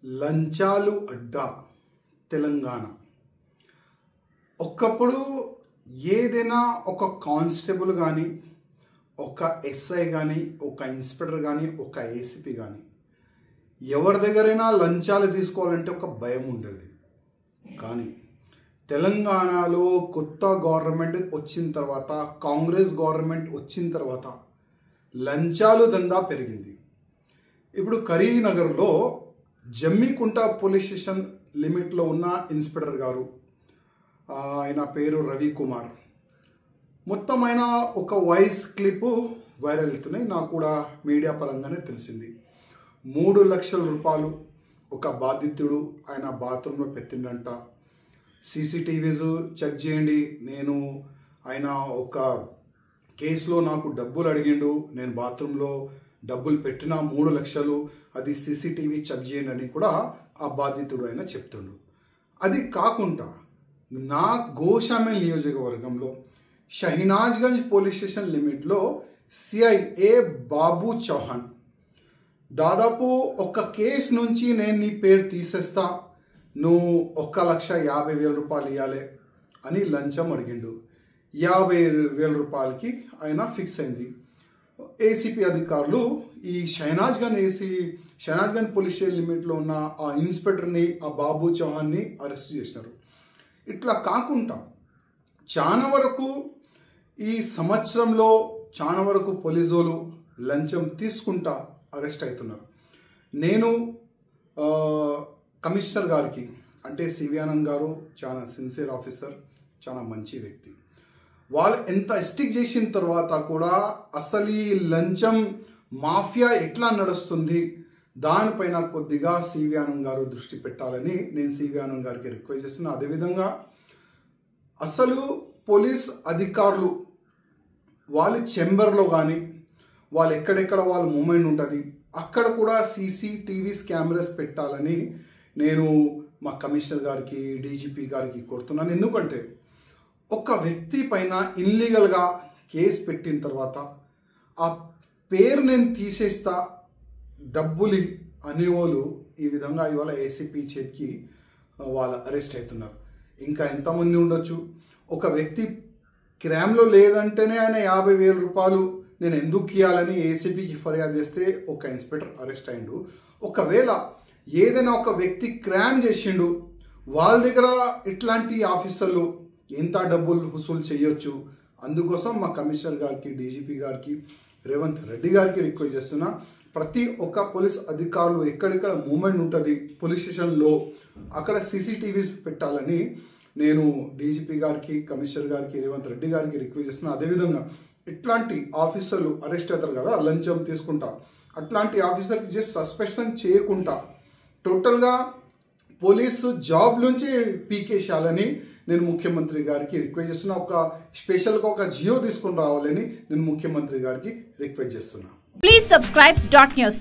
లంచాలు అడ్డా తెలంగాణ. ఒకప్పుడు ఏదైనా ఒక కానిస్టేబుల్ కానీ, ఒక ఎస్ఐ కానీ, ఒక ఇన్స్పెక్టర్ కానీ, ఒక ఏసీపీ కానీ ఎవరి దగ్గరైనా లంచాలు తీసుకోవాలంటే ఒక భయం ఉండేది. కానీ తెలంగాణలో కొత్త గవర్నమెంట్ వచ్చిన తర్వాత, కాంగ్రెస్ గవర్నమెంట్ వచ్చిన తర్వాత లంచాలు దందా పెరిగింది. ఇప్పుడు కరీంనగర్లో జమ్మికుంట పోలీస్ స్టేషన్ లిమిట్లో ఉన్న ఇన్స్పెక్టర్ గారు, ఆయన పేరు రవికుమార్, మొత్తం ఆయన ఒక వాయిస్ క్లిప్ వైరల్ అవుతున్నాయి. నాకు కూడా మీడియా పరంగానే తెలిసింది. 3 లక్షల రూపాయలు ఒక బాధితుడు ఆయన బాత్రూంలో పెట్టిండంట. సీసీటీవీస్ చెక్ చేయండి, ఆయన ఒక కేసులో నాకు డబ్బులు అడిగిండు, నేను బాత్రూంలో డబ్బులు పెట్టిన 3 లక్షలు, అది సీసీటీవీ చెక్ చేయండి అని కూడా ఆ బాధితుడు ఆయన చెప్తుండు. అది కాకుండా నా గోషామేల్ నియోజకవర్గంలో షహీనాజ్గంజ్ పోలీస్ స్టేషన్ లిమిట్లో సిఐఏ బాబు చౌహాన్ దాదాపు ఒక కేసు నుంచి నేను నీ పేరు తీసేస్తా, నువ్వు 1,50,000 రూపాయలు ఇవ్వాలి అని లంచం అడిగిండు. 50,000 రూపాయలకి ఆయన ఫిక్స్ అయింది. ఏసీపీ అధికారులు ఈ షహీనాజ్గంజ్ పోలీస్ స్టేషన్ లిమిట్లో ఉన్న ఆ ఇన్స్పెక్టర్ని, ఆ బాబు చౌహాన్ని అరెస్ట్ చేసినారు. ఇట్లా కాకుండా చాలా వరకు ఈ సంవత్సరంలో చాలా వరకు పోలీసులు లంచం తీసుకుంటా అరెస్ట్ అవుతున్నారు. నేను కమిషనర్ గారికి, అంటే సివి ఆనంద్ గారు చాలా సిన్సియర్ ఆఫీసర్, చాలా మంచి వ్యక్తి, వాళ్ళు ఎంత స్టిక్ చేసిన తర్వాత కూడా అసలు ఈ లంచం మాఫియా ఎట్లా నడుస్తుంది దానిపైన కొద్దిగా సివి ఆనంద్ గారు దృష్టి పెట్టాలని నేను సివి ఆనంద్ గారికి రిక్వెస్ట్ చేస్తున్నా. అదేవిధంగా అసలు పోలీస్ అధికారులు వాళ్ళ చెంబర్లో కానీ, వాళ్ళు ఎక్కడెక్కడ వాళ్ళ మూమెంట్ ఉంటుంది అక్కడ కూడా సీసీటీవీస్ కెమెరాస్ పెట్టాలని నేను మా కమిషనర్ గారికి, డీజీపీ గారికి కోరుతున్నాను. ఎందుకంటే ఒక వ్యక్తి పైన ఇల్లీగల్గా కేసు పెట్టిన తర్వాత ఆ పేరు నేను తీసేస్తా, డబ్బులు అనేవాళ్ళు ఈ విధంగా ఇవాళ ఏసీపీ చేతికి వాళ్ళు అరెస్ట్ అవుతున్నారు. ఇంకా ఎంతమంది ఉండొచ్చు. ఒక వ్యక్తి క్రైమ్లో లేదంటేనే ఆయన 50,000 రూపాయలు నేను ఎందుకు ఇవ్వాలని ఏసీపీకి ఫిర్యాదు చేస్తే ఒక ఇన్స్పెక్టర్ అరెస్ట్ అయ్యిండు. ఒకవేళ ఏదైనా ఒక వ్యక్తి క్రైమ్ చేసిండు, వాళ్ళ దగ్గర ఇట్లాంటి ఆఫీసర్లు ఎంత డబ్బులు వసూలు చేయొచ్చు. అందుకోసం మా కమిషనర్ గారికి, డీజీపీ గారికి, రేవంత్ రెడ్డి గారికి రిక్వెస్ట్ చేస్తున్నా, ప్రతి ఒక్క పోలీస్ అధికారులు ఎక్కడెక్కడ మూమెంట్ ఉంటుంది పోలీస్ స్టేషన్లో అక్కడ సీసీటీవీస్ పెట్టాలని నేను డీజీపీ గారికి, కమిషనర్ గారికి, రేవంత్ రెడ్డి గారికి రిక్వెస్ట్ చేస్తున్నా. అదేవిధంగా ఇట్లాంటి ఆఫీసర్లు అరెస్ట్ అవుతారు కదా లంచం తీసుకుంటా, అట్లాంటి ఆఫీసర్కి జస్ట్ సస్పెన్షన్ చేయకుండా టోటల్గా పోలీసు జాబ్ నుంచి పీకేసేయాలని నేను ముఖ్యమంత్రి గారికి రిక్వెస్ట్ చేస్తున్నా. ఒక స్పెషల్గా ఒక జియో తీసుకుని రావాలని నేను ముఖ్యమంత్రి గారికి రిక్వెస్ట్ చేస్తున్నా. Please subscribe .news